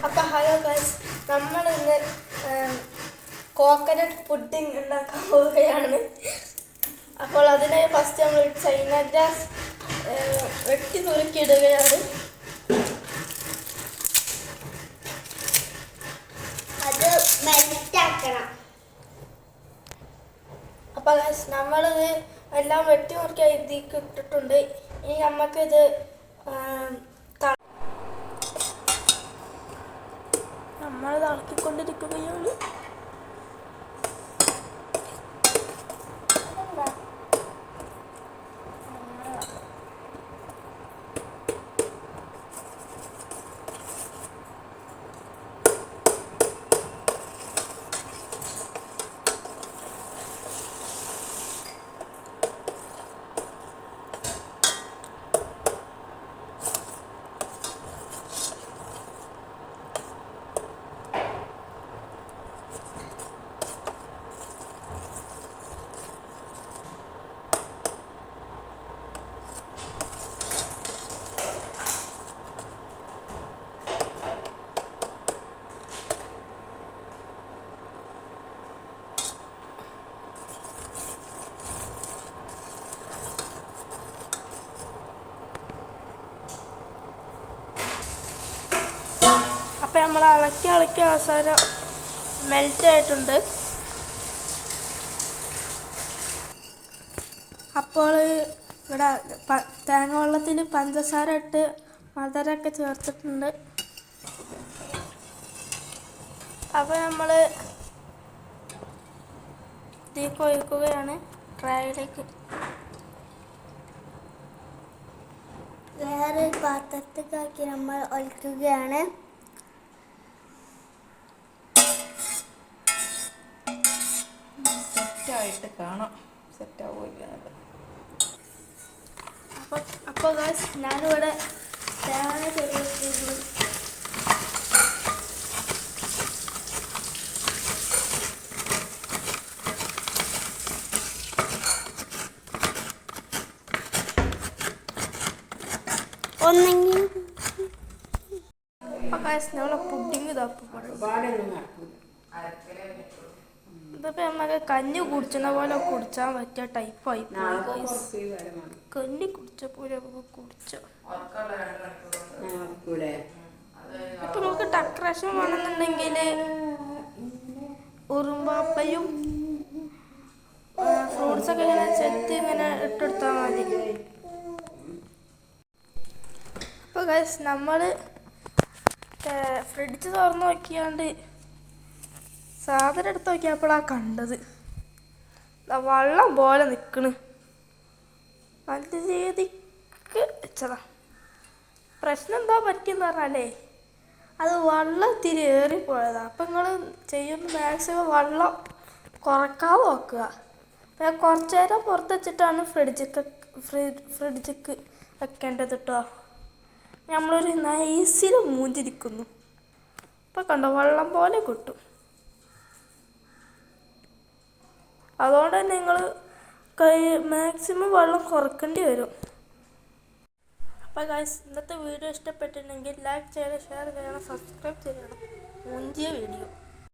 അപ്പോൾ hello guys, നമ്മളിന്ന് coconut pudding ഉണ്ടാക്കാൻ പോവുകയാണ്. അപ്പോൾ അതിനായി ഫസ്റ്റ് നമ്മൾ ചൈന ഗ്രാസ് വെട്ടി നുറുക്കിയിടുകയാണ്. അത് മെൽറ്റാക്കണം. അപ്പോൾ ഗൈസ്, നമ്മളിത് എല്ലാം വെട്ടി നുറുക്കി ഇതിലേക്ക് ഇട്ടിട്ടുണ്ട്. ഇനി നമുക്കിത് നമ്മൾ ഇളക്കിക്കൊണ്ടിരിക്കുകയാണ്. അപ്പം നമ്മൾ ഇളക്കി അവസാനം മെൽറ്റായിട്ടുണ്ട്. അപ്പോൾ ഇവിടെ തേങ്ങ വെള്ളത്തിൽ പഞ്ചസാര ഇട്ട് മധുരമൊക്കെ ചേർത്തിട്ടുണ്ട്. അപ്പോൾ നമ്മൾ ഇതിലേക്ക് ഒഴിക്കുകയാണ്, ട്രൈയിലേക്ക്. വേറെ പാത്രത്തിലാക്കി നമ്മൾ ഒഴിക്കുകയാണ്. സെറ്റായിട്ട് കാണാം, സെറ്റാവില്ല. അപ്പോൾ ഗൈസ്, ഞാനിവിടെ തേങ്ങ ചേർത്തിട്ടുണ്ട്. ഒന്നെങ്കിൽ അപ്പോൾ ഗൈസ്, നമ്മളെ പുഡിങ് ഇതിപ്പോൾ നമുക്ക് കഞ്ഞി കുടിച്ചണ പോലെ കുടിച്ചാൻ പറ്റിയ ടൈപ്പായി പോയി. കഞ്ഞി കുടിച്ച പോലെ കുടിച്ച. ഇപ്പൊ നമുക്ക് ഡെക്കറേഷൻ വേണമെന്നുണ്ടെങ്കിൽ ഉറുമ്പാപ്പയും ഫ്രൂട്ട്സൊക്കെ ഇങ്ങനെ ചെത്തി ഇങ്ങനെ ഇട്ടെടുത്താൽ മതി. അപ്പോൾ ഗൈസ്, നമ്മൾ ഫ്രിഡ്ജ് തുറന്ന് നോക്കിയാണ്ട് സാധനം എടുത്ത് നോക്കിയപ്പോഴാണ് കണ്ടത് വെള്ളം പോലെ നിൽക്കണ്. നല്ല രീതിക്ക് വെച്ചതാ. പ്രശ്നം എന്താ പറ്റിയെന്ന് പറഞ്ഞാലേ, അത് വെള്ളം ഇത്തിരി ഏറിപ്പോയതാണ്. അപ്പം നിങ്ങൾ ചെയ്യുന്ന മാക്സിമം വെള്ളം കുറക്കാതെ നോക്കുക. അപ്പം കുറച്ച് നേരം പുറത്ത് വെച്ചിട്ടാണ് ഫ്രിഡ്ജിക്ക് വെക്കേണ്ടത് കേട്ടോ. നമ്മളൊരു നൈസിൽ മൂഞ്ചിരിക്കുന്നു. ഇപ്പം കണ്ടോ, വെള്ളം പോലെ കിട്ടും. അതുകൊണ്ട് തന്നെ നിങ്ങൾ മാക്സിമം വെള്ളം കുറക്കേണ്ടി വരും. അപ്പോൾ ഗൈസ്, ഇന്നത്തെ വീഡിയോ ഇഷ്ടപ്പെട്ടിട്ടുണ്ടെങ്കിൽ ലൈക്ക് ചെയ്യണം, ഷെയർ ചെയ്യണം, സബ്സ്ക്രൈബ് ചെയ്യണം. മുന്തിയ വീഡിയോ.